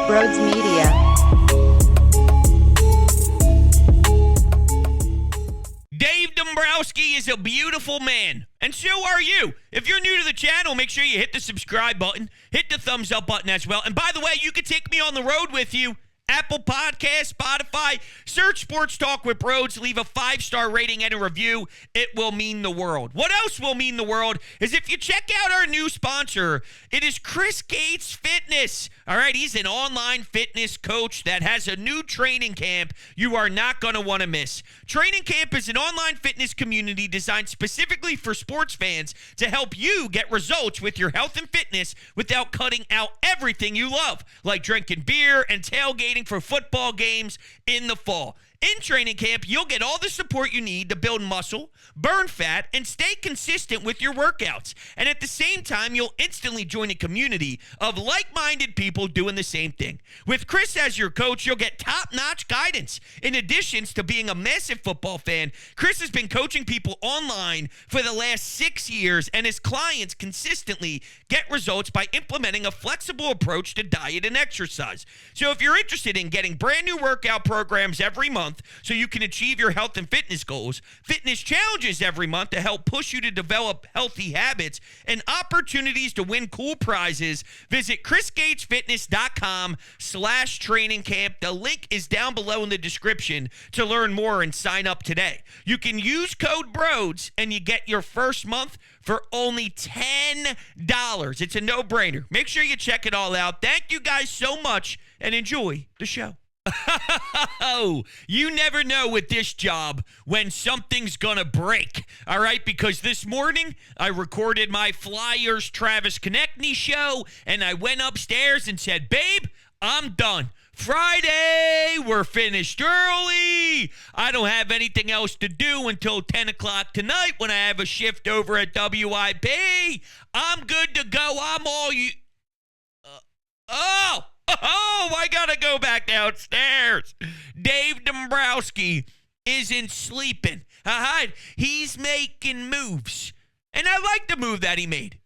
Broads Media. Dave Dombrowski is a beautiful man, and so are you. If you're new to the channel, make sure you hit the subscribe button, hit the thumbs up button as well. And by the way, you can take me on the road with you. Apple Podcasts, Spotify, search Sports Talk with Broads, leave a 5-star rating and a review. It will mean the world. What else will mean the world is if you check out our new sponsor. It is Chris Gates Fitness. All right, he's an online fitness coach that has a new training camp you are not going to want to miss. Training Camp is an online fitness community designed specifically for sports fans to help you get results with your health and fitness without cutting out everything you love, like drinking beer and tailgating for football games in the fall. In Training Camp, you'll get all the support you need to build muscle, burn fat, and stay consistent with your workouts. And at the same time, you'll instantly join a community of like-minded people doing the same thing. With Chris as your coach, you'll get top-notch guidance. In addition to being a massive football fan, Chris has been coaching people online for the last 6 years, and his clients consistently get results by implementing a flexible approach to diet and exercise. So if you're interested in getting brand new workout programs every month, so you can achieve your health and fitness goals, fitness challenges every month to help push you to develop healthy habits, and opportunities to win cool prizes, visit chrisgatesfitness.com/training camp. The link is down below in the description to learn more and sign up today. You can use code BROADS and you get your first month for only $10. It's a no-brainer. Make sure you check it all out. Thank you guys so much and enjoy the show. Oh, you never know with this job when something's gonna break, all right? Because this morning I recorded my Flyers Travis Konechny show, and I went upstairs and said, babe, I'm done. Friday, we're finished early. I don't have anything else to do until 10 o'clock tonight when I have a shift over at WIP. I'm good to go. I'm all you... I gotta go back downstairs. Dave Dombrowski isn't sleeping. He's making moves. And I like the move that he made.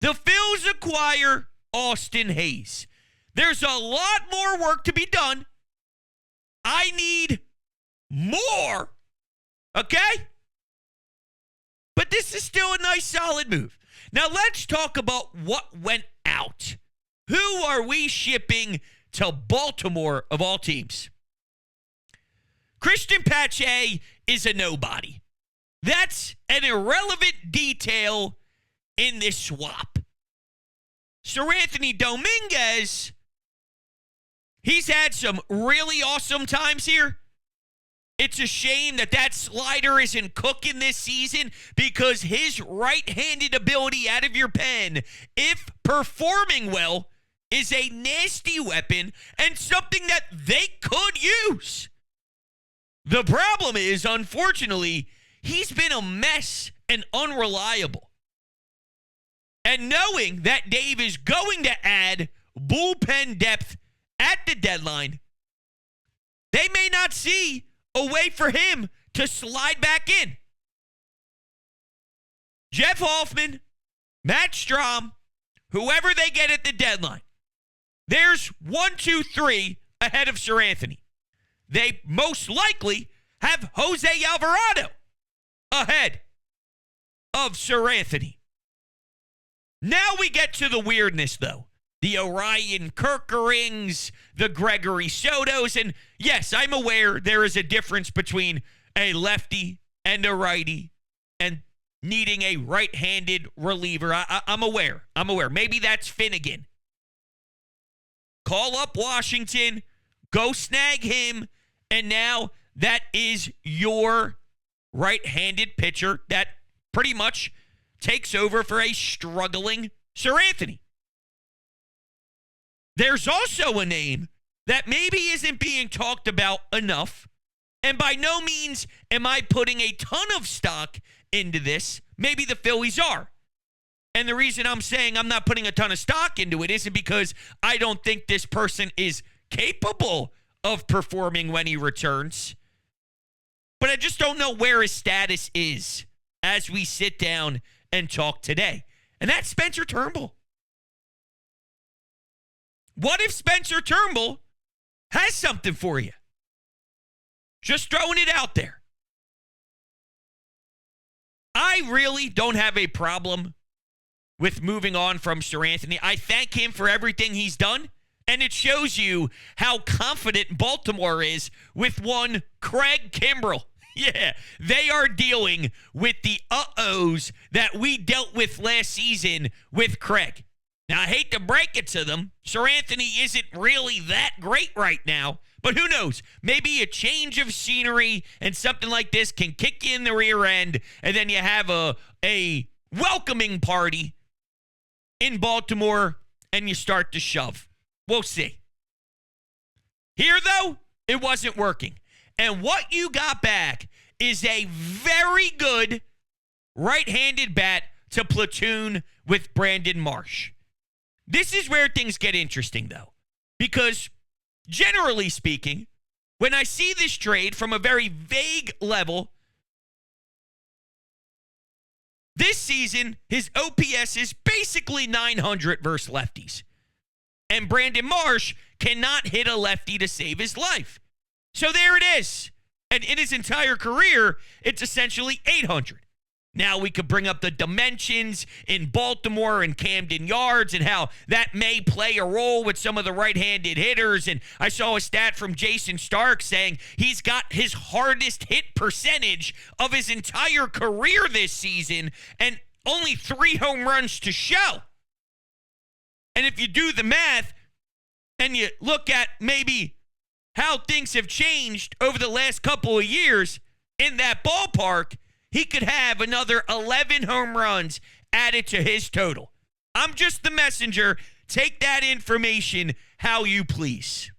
The Phillies acquire Austin Hayes. There's a lot more work to be done. I need more. Okay? But this is still a nice, solid move. Now let's talk about what went out. Who are we shipping to Baltimore of all teams? Cristian Pache is a nobody. That's an irrelevant detail in this swap. Seranthony Dominguez, he's had some really awesome times here. It's a shame that slider isn't cooking this season because his right-handed ability out of your pen, if performing well, is a nasty weapon and something that they could use. The problem is, unfortunately, he's been a mess and unreliable. And knowing that Dave is going to add bullpen depth at the deadline, they may not see a way for him to slide back in. Jeff Hoffman, Matt Strom, whoever they get at the deadline, there's 1, 2, 3 ahead of Seranthony. They most likely have Jose Alvarado ahead of Seranthony. Now we get to the weirdness, though. The Orion Kerkerings, the Gregory Sotos, and yes, I'm aware there is a difference between a lefty and a righty and needing a right-handed reliever. I'm aware. Maybe that's Finnegan. Call up Washington, go snag him, and now that is your right-handed pitcher that pretty much takes over for a struggling Seranthony. There's also a name that maybe isn't being talked about enough, and by no means am I putting a ton of stock into this. Maybe the Phillies are. And the reason I'm saying I'm not putting a ton of stock into it isn't because I don't think this person is capable of performing when he returns. But I just don't know where his status is as we sit down and talk today. And that's Spencer Turnbull. What if Spencer Turnbull has something for you? Just throwing it out there. I really don't have a problem with moving on from Seranthony. I thank him for everything he's done, and it shows you how confident Baltimore is with one Craig Kimbrell. Yeah, they are dealing with the uh-ohs that we dealt with last season with Craig. Now, I hate to break it to them. Seranthony isn't really that great right now, but who knows? Maybe a change of scenery and something like this can kick you in the rear end, and then you have a welcoming party in Baltimore, and you start to shove. We'll see. Here, though, it wasn't working. And what you got back is a very good right-handed bat to platoon with Brandon Marsh. This is where things get interesting, though, because generally speaking, when I see this trade from a very vague level, this season, his OPS is basically 900 versus lefties. And Brandon Marsh cannot hit a lefty to save his life. So there it is. And in his entire career, it's essentially 800. Now we could bring up the dimensions in Baltimore and Camden Yards and how that may play a role with some of the right-handed hitters. And I saw a stat from Jason Stark saying he's got his hardest hit percentage of his entire career this season and only 3 home runs to show. And if you do the math and you look at maybe how things have changed over the last couple of years in that ballpark, he could have another 11 home runs added to his total. I'm just the messenger. Take that information how you please.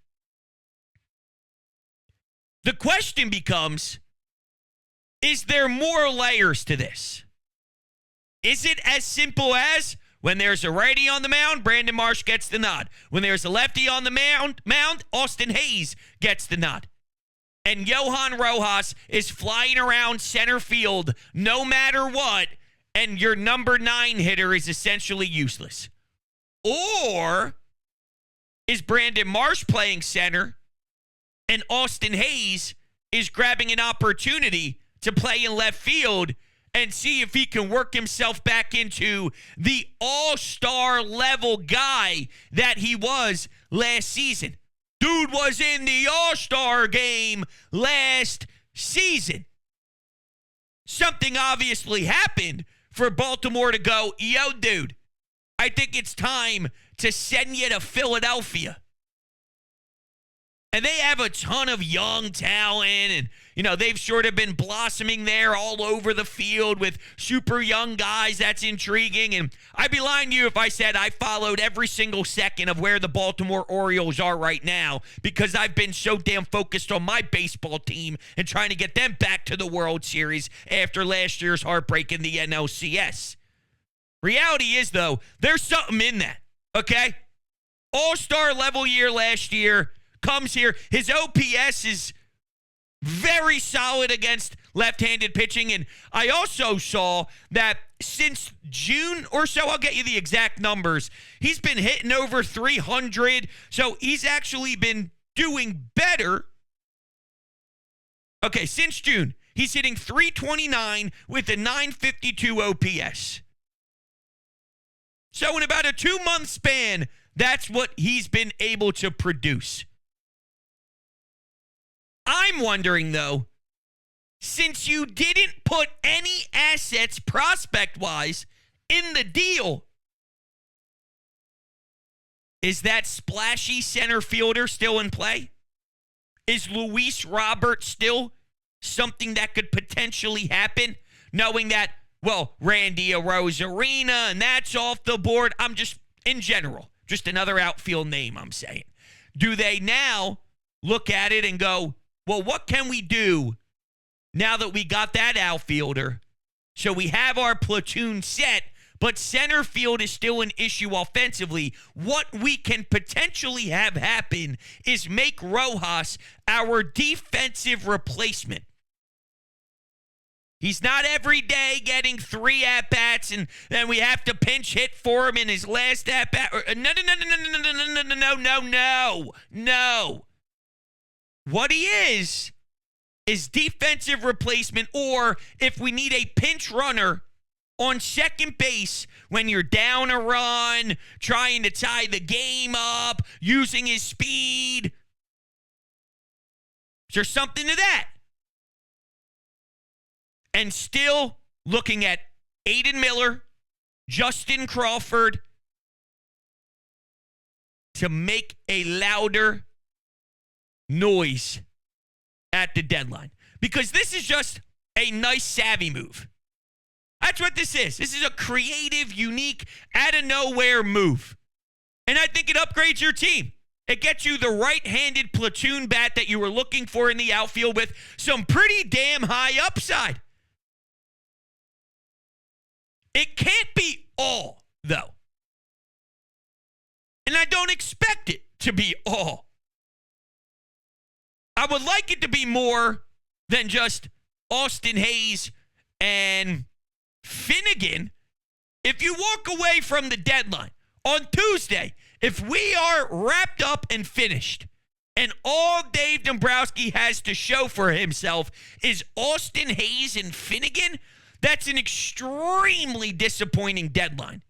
The question becomes, is there more layers to this? Is it as simple as when there's a righty on the mound, Brandon Marsh gets the nod. When there's a lefty on the mound, Austin Hayes gets the nod. And Johan Rojas is flying around center field no matter what, and your number 9 hitter is essentially useless. Or is Brandon Marsh playing center, and Austin Hayes is grabbing an opportunity to play in left field and see if he can work himself back into the all-star level guy that he was last season? Dude was in the All-Star game last season. Something obviously happened for Baltimore to go, yo, dude, I think it's time to send you to Philadelphia. And they have a ton of young talent, and, you know, they've sort of been blossoming there all over the field with super young guys. That's intriguing. And I'd be lying to you if I said I followed every single second of where the Baltimore Orioles are right now, because I've been so damn focused on my baseball team and trying to get them back to the World Series after last year's heartbreak in the NLCS. Reality is, though, there's something in that, okay? All-star level year last year. Comes here. His OPS is very solid against left-handed pitching. And I also saw that since June or so, I'll get you the exact numbers, he's been hitting over 300. So he's actually been doing better. Okay, since June, he's hitting 329 with a 952 OPS. So in about a 2-month span, that's what he's been able to produce. I'm wondering, though, since you didn't put any assets prospect-wise in the deal, is that splashy center fielder still in play? Is Luis Robert still something that could potentially happen, knowing that, well, Randy Arozarena and that's off the board? I'm just, in general, just another outfield name I'm saying. Do they now look at it and go, well, what can we do now that we got that outfielder? So we have our platoon set, but center field is still an issue offensively. What we can potentially have happen is make Rojas our defensive replacement. He's not every day getting 3 at-bats, and then we have to pinch hit for him in his last at-bat. No. What he is defensive replacement, or if we need a pinch runner on second base when you're down a run, trying to tie the game up, using his speed. Is there something to that? And still looking at Aiden Miller, Justin Crawford to make a louder noise at the deadline. Because this is just a nice, savvy move. That's what this is. This is a creative, unique, out-of-nowhere move. And I think it upgrades your team. It gets you the right-handed platoon bat that you were looking for in the outfield with some pretty damn high upside. It can't be all, though. And I don't expect it to be all. I would like it to be more than just Austin Hayes and Finnegan. If you walk away from the deadline on Tuesday, if we are wrapped up and finished, and all Dave Dombrowski has to show for himself is Austin Hayes and Finnegan, that's an extremely disappointing deadline.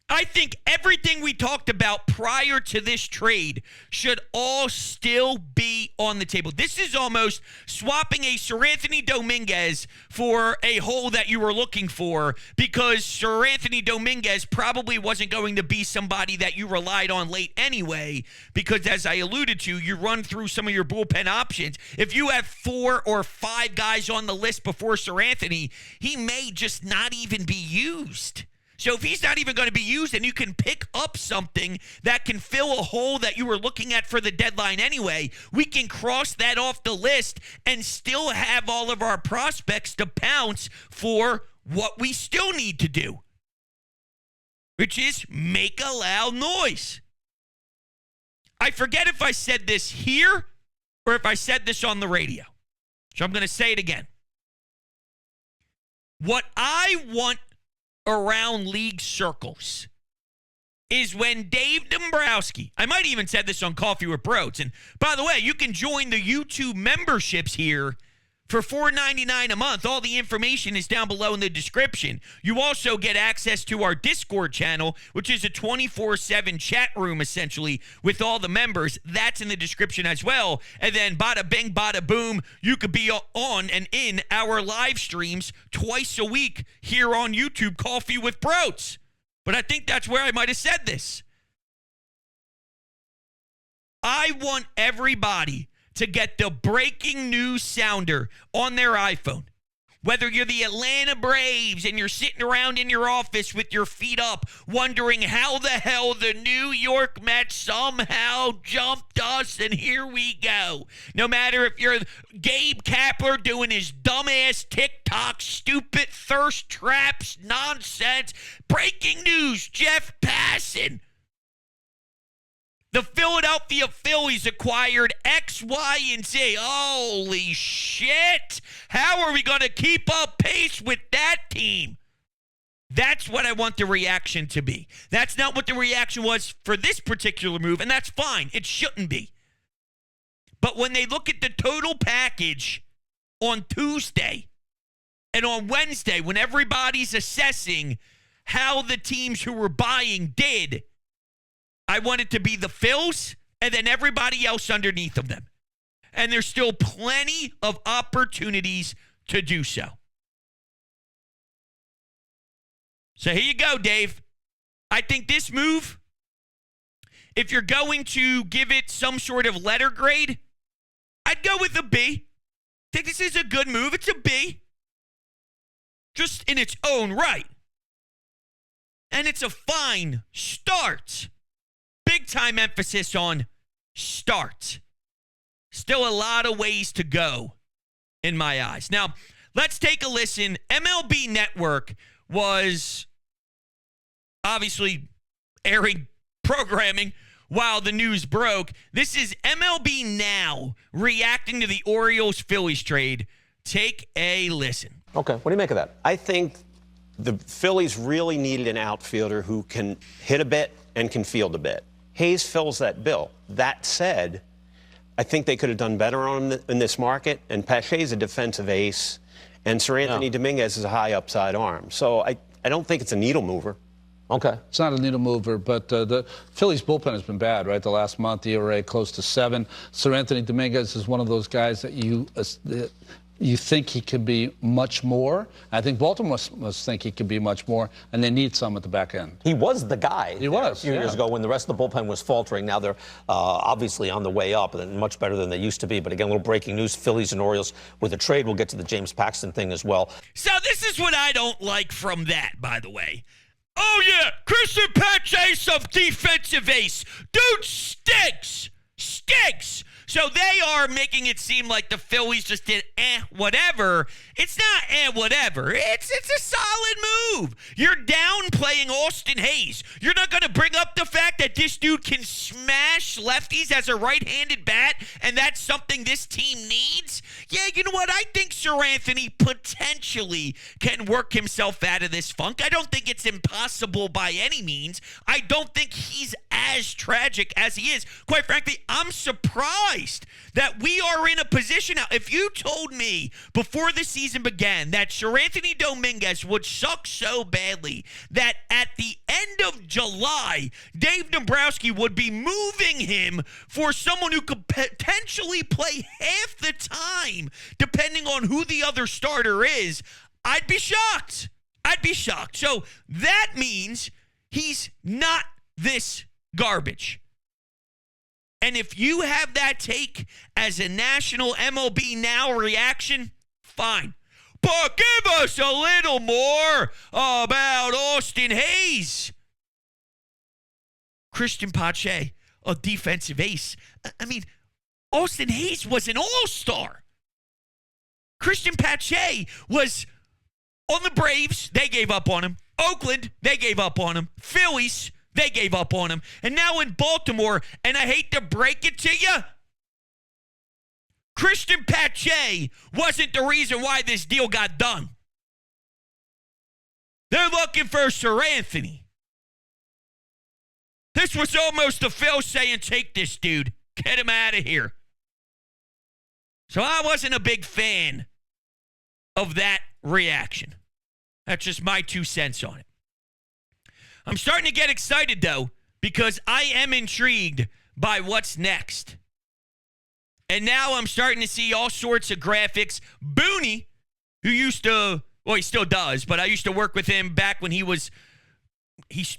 I think everything we talked about prior to this trade should all still be on the table. This is almost swapping a Seranthony Dominguez for a hole that you were looking for, because Seranthony Dominguez probably wasn't going to be somebody that you relied on late anyway, because as I alluded to, you run through some of your bullpen options. If you have 4 or 5 guys on the list before Seranthony, he may just not even be used. So if he's not even going to be used, and you can pick up something that can fill a hole that you were looking at for the deadline anyway, we can cross that off the list and still have all of our prospects to pounce for what we still need to do, which is make a loud noise. I forget if I said this here or if I said this on the radio, so I'm going to say it again. What I want around league circles is when Dave Dombrowski, I might even said this on Coffee with Bros, and by the way, you can join the YouTube memberships here for $4.99 a month. All the information is down below in the description. You also get access to our Discord channel, which is a 24/7 chat room, essentially, with all the members. That's in the description as well. And then bada bing, bada boom, you could be on and in our live streams twice a week here on YouTube, Coffee with Bros. But I think that's where I might have said this. I want everybody to get the breaking news sounder on their iPhone. Whether you're the Atlanta Braves and you're sitting around in your office with your feet up wondering how the hell the New York Mets somehow jumped us, and here we go. No matter if you're Gabe Kapler doing his dumbass TikTok, stupid thirst traps nonsense. Breaking news, Jeff Passan. The Philadelphia Phillies acquired X, Y, and Z. Holy shit. How are we going to keep up pace with that team? That's what I want the reaction to be. That's not what the reaction was for this particular move, and that's fine. It shouldn't be. But when they look at the total package on Tuesday and on Wednesday, when everybody's assessing how the teams who were buying did, I want it to be the Phils and then everybody else underneath of them. And there's still plenty of opportunities to do so. So here you go, Dave. I think this move, if you're going to give it some sort of letter grade, I'd go with a B. I think this is a good move. It's a B. Just in its own right. And it's a fine start. Big time emphasis on start. Still a lot of ways to go in my eyes. Now, let's take a listen. MLB Network was obviously airing programming while the news broke. This is MLB Now reacting to the Orioles-Phillies trade Take a listen. Okay, what do you make of that? I think the Phillies really needed an outfielder who can hit a bit and can field a bit. Hayes fills that bill. That said, I think they could have done better on him in this market, and Pache is a defensive ace, and Seranthony Dominguez is a high upside arm. So I don't think it's a needle mover. Okay. It's not a needle mover, but the Phillies bullpen has been bad, right? The last month, ERA close to 7. Seranthony Dominguez is one of those guys that you think he could be much more. I think Baltimore must think he could be much more, and they need some at the back end. He was the guy. He was, a few years ago when the rest of the bullpen was faltering. Now they're obviously on the way up and much better than they used to be. But again, a little breaking news, Phillies and Orioles with a trade. We'll get to the James Paxton thing as well. So this is what I don't like from that, by the way. Oh, yeah, Cristian Pache, some defensive ace. Dude stinks. Stinks. So they are making it seem like the Phillies just did whatever. It's not whatever. It's a solid move. You're downplaying Austin Hayes. You're not going to bring up the fact that this dude can smash lefties as a right-handed bat, and that's something this team needs? Yeah, you know what? I think Seranthony potentially can work himself out of this funk. I don't think it's impossible by any means. I don't think he's as tragic as he is. Quite frankly, I'm surprised that we are in a position now. If you told me before the season began that Seranthony Dominguez would suck so badly that at the end of July, Dave Dombrowski would be moving him for someone who could potentially play half the time, depending on who the other starter is, I'd be shocked. I'd be shocked. So that means he's not this garbage. And if you have that take as a national MLB Now reaction, fine. But give us a little more about Austin Hayes. Cristian Pache, a defensive ace. I mean, Austin Hayes was an all-star. Cristian Pache was on the Braves. They gave up on him. Oakland, they gave up on him. Phillies, they gave up on him. And now in Baltimore, and I hate to break it to you, Cristian Pache wasn't the reason why this deal got done. They're looking for Seranthony. This was almost the Phil saying, take this dude. Get him out of here. So I wasn't a big fan of that reaction. That's just my 2 cents on it. I'm starting to get excited, though, because I am intrigued by what's next. And now I'm starting to see all sorts of graphics. Booney, who used to, well, he still does, but I used to work with him back when he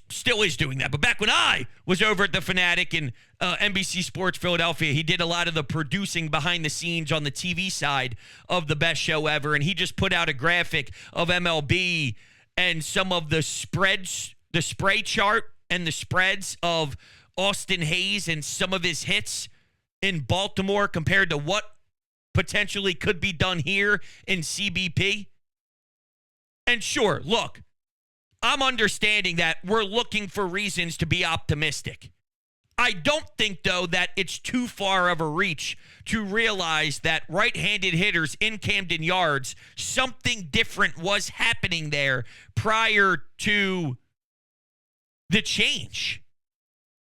still is doing that. But back when I was over at the Fanatic and NBC Sports Philadelphia, he did a lot of the producing behind the scenes on the TV side of the best show ever. And he just put out a graphic of MLB and some of the spreads, the spray chart and the spreads of Austin Hayes and some of his hits in Baltimore compared to what potentially could be done here in CBP. And sure, look, I'm understanding that we're looking for reasons to be optimistic. I don't think, though, that it's too far of a reach to realize that right-handed hitters in Camden Yards, something different was happening there prior to the change.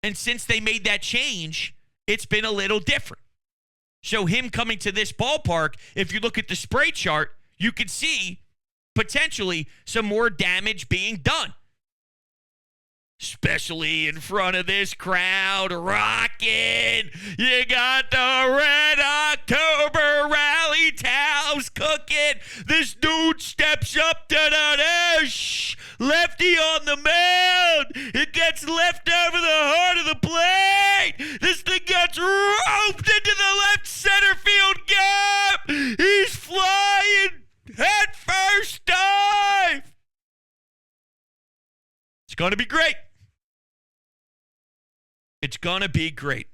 And since they made that change, it's been a little different. So him coming to this ballpark, if you look at the spray chart, you can see potentially some more damage being done. Especially in front of this crowd rocking. You got the Red October rally towels cooking. This dude steps up to the dish. Lefty on the mound. It gets left over the heart of the plate. This thing gets roped into the left center field gap. He's flying head first dive. It's going to be great. It's going to be great.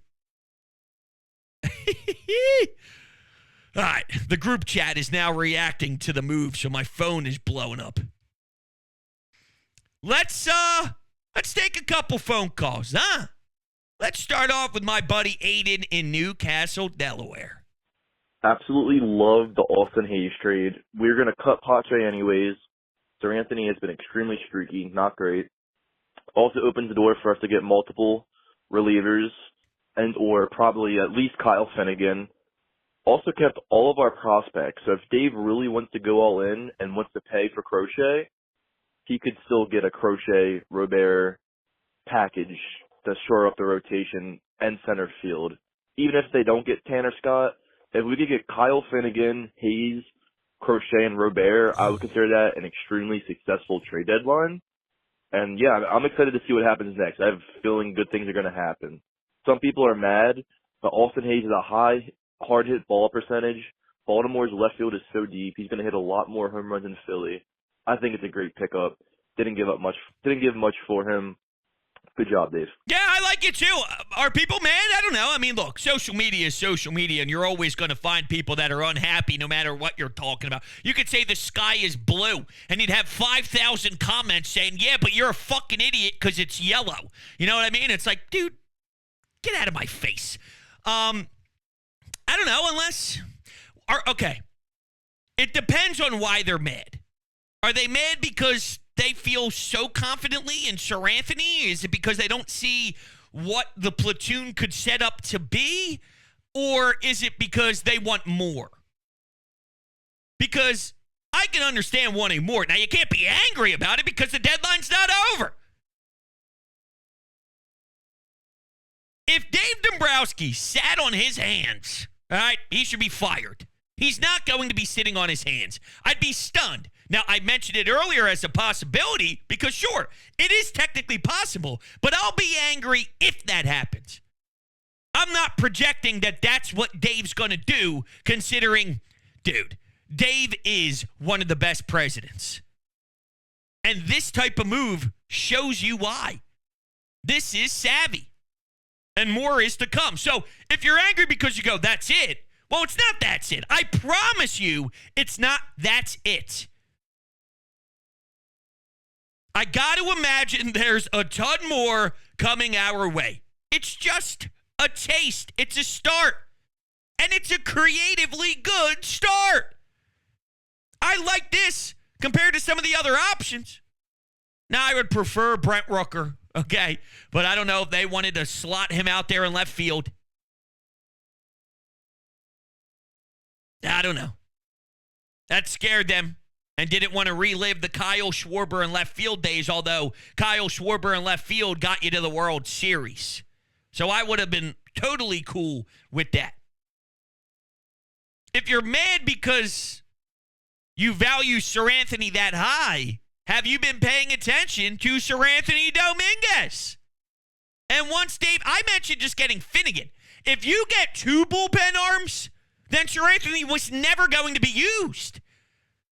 All right, the group chat is now reacting to the move, so my phone is blowing up. Let's take a couple phone calls, huh? Let's start off with my buddy Aiden in Newcastle, Delaware. Absolutely love the Austin Hayes trade. We're going to cut Pache anyways. Seranthony has been extremely streaky, not great. Also opens the door for us to get multiple relievers and or probably at least Kyle Finnegan. Also kept all of our prospects. So if Dave really wants to go all in and wants to pay for Crochet, he could still get a Crochet, Robert package to shore up the rotation and center field. Even if they don't get Tanner Scott, if we could get Kyle Finnegan, Hayes, Crochet, and Robert, I would consider that an extremely successful trade deadline. And yeah, I'm excited to see what happens next. I have a feeling good things are going to happen. Some people are mad, but Austin Hayes is a high, hard hit ball percentage. Baltimore's left field is so deep. He's going to hit a lot more home runs than Philly. I think it's a great pickup. Didn't give much for him. Good job, Dave. Yeah, I like it too. Are people mad? I don't know. I mean, look, social media is social media, and you're always going to find people that are unhappy no matter what you're talking about. You could say the sky is blue, and you'd have 5,000 comments saying, yeah, but you're a fucking idiot because it's yellow. You know what I mean? It's like, dude, get out of my face. I don't know, okay. It depends on why they're mad. Are they mad because they feel so confidently in Seranthony? Is it because they don't see what the platoon could set up to be? Or is it because they want more? Because I can understand wanting more. Now, you can't be angry about it because the deadline's not over. If Dave Dombrowski sat on his hands, all right, he should be fired. He's not going to be sitting on his hands. I'd be stunned. Now, I mentioned it earlier as a possibility because, sure, it is technically possible, but I'll be angry if that happens. I'm not projecting that that's what Dave's going to do, considering, dude, Dave is one of the best presidents. And this type of move shows you why. This is savvy. And more is to come. So if you're angry because you go, that's it, well, it's not that's it. I promise you it's not that's it. I got to imagine there's a ton more coming our way. It's just a taste. It's a start. And it's a creatively good start. I like this compared to some of the other options. Now, I would prefer Brent Rooker, okay? But I don't know if they wanted to slot him out there in left field. I don't know. That scared them and didn't want to relive the Kyle Schwarber in left field days, although Kyle Schwarber in left field got you to the World Series. So I would have been totally cool with that. If you're mad because you value Seranthony that high, have you been paying attention to Seranthony Dominguez? And once Dave, I mentioned just getting Finnegan. If you get two bullpen arms, then Seranthony was never going to be used.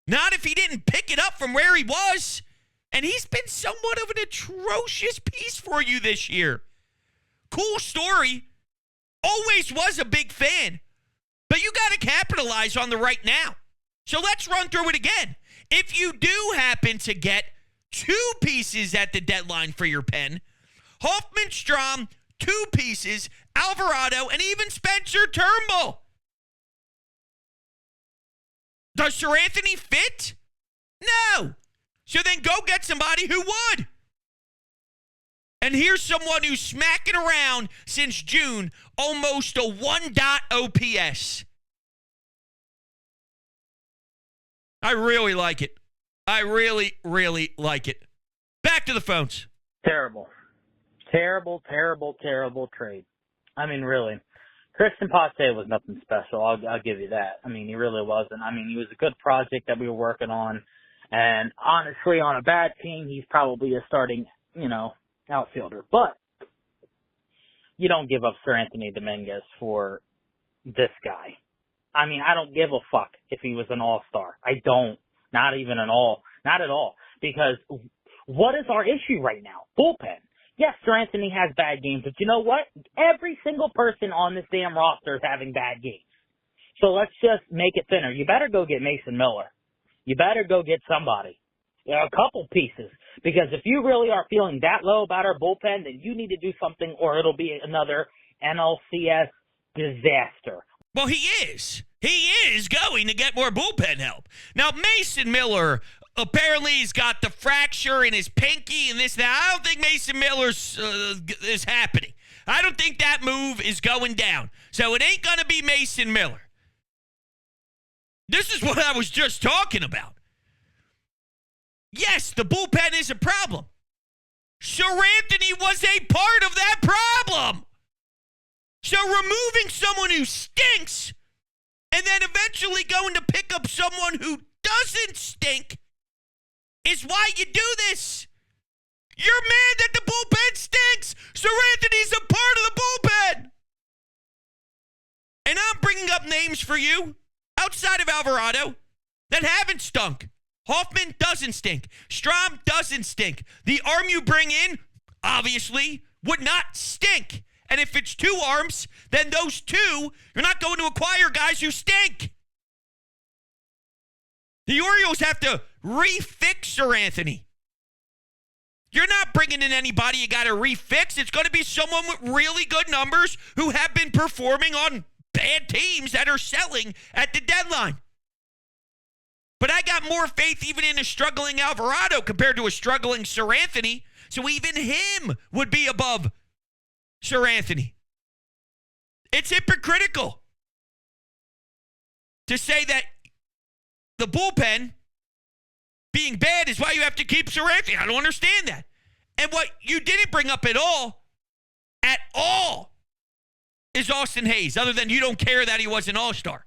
Not if he didn't pick it up from where he was. And he's been somewhat of an atrocious piece for you this year. Cool story. Always was a big fan. But you got to capitalize on the right now. So let's run through it again. If you do happen to get two pieces at the deadline for your pen, Hoffman, Strom, two pieces, Alvarado, and even Spencer Turnbull. Does Seranthony fit? No. So then go get somebody who would. And here's someone who's smacking around since June, almost a 1 OPS. I really like it. I really, really like it. Back to the phones. Terrible. Terrible, terrible, terrible trade. I mean, really. Cristian Pache was nothing special. I'll give you that. I mean, he really wasn't. I mean, he was a good project that we were working on. And honestly, on a bad team, he's probably a starting, outfielder. But you don't give up Seranthony Dominguez for this guy. I mean, I don't give a fuck if he was an all-star. I don't. Not even not at all. Because what is our issue right now? Bullpen. Yes, Seranthony has bad games, but you know what? Every single person on this damn roster is having bad games. So let's just make it thinner. You better go get Mason Miller. You better go get somebody. A couple pieces. Because if you really are feeling that low about our bullpen, then you need to do something or it'll be another NLCS disaster. Well, he is. He is going to get more bullpen help. Now, Mason Miller apparently he's got the fracture in his pinky and this, that. I don't think Mason Miller's is happening. I don't think that move is going down. So it ain't going to be Mason Miller. This is what I was just talking about. Yes, the bullpen is a problem. Seranthony was a part of that problem. So removing someone who stinks and then eventually going to pick up someone who doesn't stink is why you do this. You're mad that the bullpen stinks. Seranthony's a part of the bullpen. And I'm bringing up names for you outside of Alvarado that haven't stunk. Hoffman doesn't stink. Strom doesn't stink. The arm you bring in, obviously, would not stink. And if it's two arms, then those two, you're not going to acquire guys who stink. The Orioles have to refix Seranthony. You're not bringing in anybody you got to refix. It's going to be someone with really good numbers who have been performing on bad teams that are selling at the deadline. But I got more faith even in a struggling Alvarado compared to a struggling Seranthony. So even him would be above Seranthony. It's hypocritical to say that the bullpen being bad is why you have to keep Seranthony. I don't understand that. And what you didn't bring up at all, is Austin Hayes, other than you don't care that he was an all-star.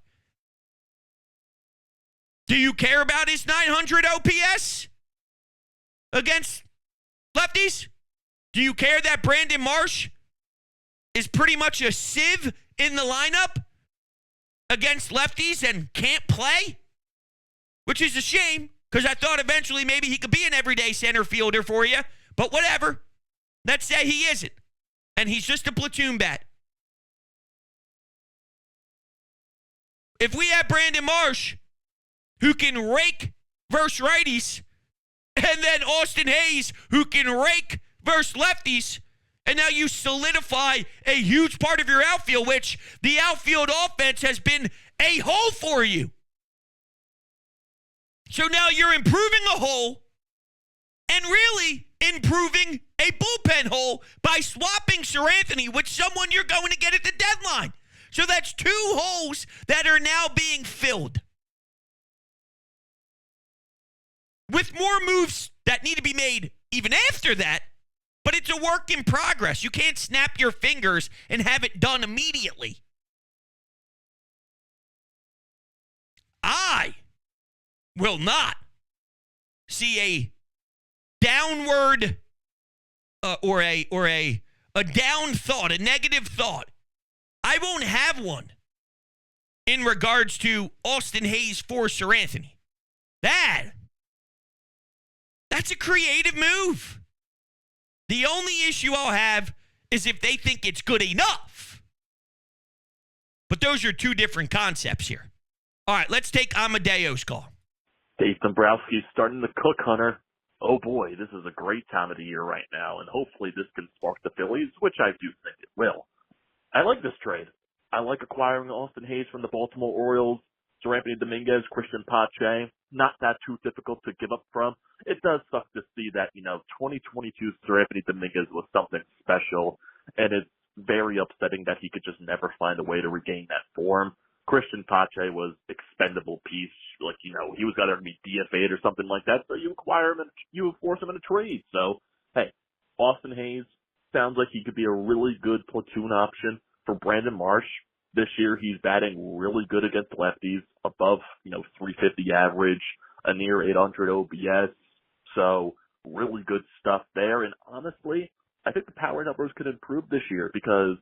Do you care about his 900 OPS against lefties? Do you care that Brandon Marsh is pretty much a sieve in the lineup against lefties and can't play? Which is a shame, because I thought eventually maybe he could be an everyday center fielder for you. But whatever. Let's say he isn't. And he's just a platoon bat. If we have Brandon Marsh, who can rake versus righties, and then Austin Hayes, who can rake versus lefties, and now you solidify a huge part of your outfield, which the outfield offense has been a hole for you. So now you're improving a hole and really improving a bullpen hole by swapping Seranthony with someone you're going to get at the deadline. So that's two holes that are now being filled. With more moves that need to be made even after that, but it's a work in progress. You can't snap your fingers and have it done immediately. I will not see a downward or a down thought, a negative thought. I won't have one in regards to Austin Hayes for Seranthony. That's a creative move. The only issue I'll have is if they think it's good enough. But those are two different concepts here. All right, let's take Amadeo's call. Dave Dombrowski's starting to cook, Hunter. Oh boy, this is a great time of the year right now, and hopefully this can spark the Phillies, which I do think it will. I like this trade. I like acquiring Austin Hayes from the Baltimore Orioles, Seranthony Dominguez, Cristian Pache. Not that too difficult to give up from. It does suck to see that, 2022 Seranthony Dominguez was something special, and it's very upsetting that he could just never find a way to regain that form. Cristian Pache was expendable piece, he was either going to be DFA'd or something like that, so you acquire him and you force him in a trade. So, hey, Austin Hayes sounds like he could be a really good platoon option for Brandon Marsh. This year, he's batting really good against lefties, above, 350 average, a near 800 OBS. So, really good stuff there. And honestly, I think the power numbers could improve this year because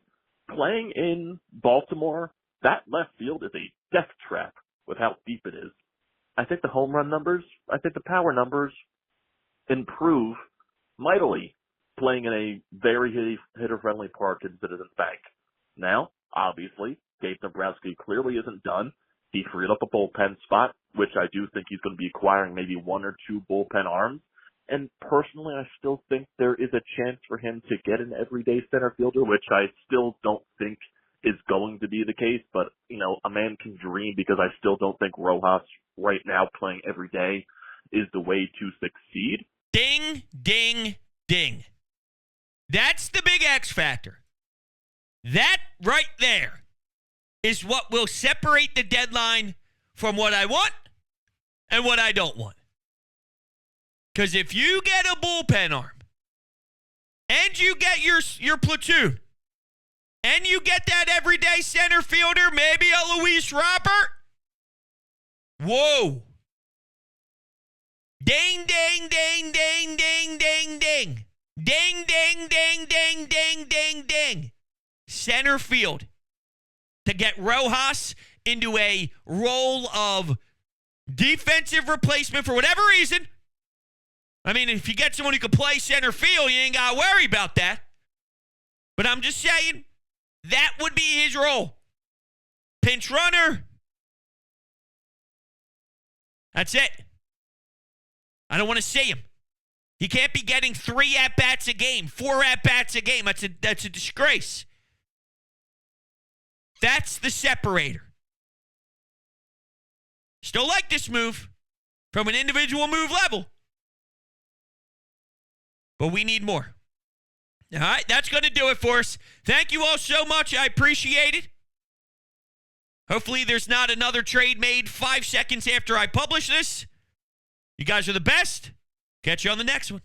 playing in Baltimore, that left field is a death trap with how deep it is. I think the home run numbers, I think the power numbers improve mightily playing in a very hitter-friendly park in Citizens Bank. Now, obviously, Dave Dombrowski clearly isn't done. He freed up a bullpen spot, which I do think he's going to be acquiring maybe one or two bullpen arms. And personally, I still think there is a chance for him to get an everyday center fielder, which I still don't think is going to be the case, but, you know, a man can dream, because I still don't think Rojas right now playing every day is the way to succeed. Ding, ding, ding. That's the big X factor. That right there is what will separate the deadline from what I want and what I don't want. Because if you get a bullpen arm, and you get your platoon, and you get that everyday center fielder, maybe a Luis Robert, whoa. Ding, ding, ding, ding, ding, ding, ding. Ding, ding, ding, ding, ding, ding, ding. Center field to get Rojas into a role of defensive replacement for whatever reason. I mean, if you get someone who can play center field, you ain't got to worry about that. But I'm just saying, that would be his role. Pinch runner. That's it. I don't want to see him. He can't be getting 3 at-bats a game, 4 at-bats a game. That's a disgrace. That's the separator. Still like this move from an individual move level. But we need more. All right, that's going to do it for us. Thank you all so much. I appreciate it. Hopefully there's not another trade made 5 seconds after I publish this. You guys are the best. Catch you on the next one.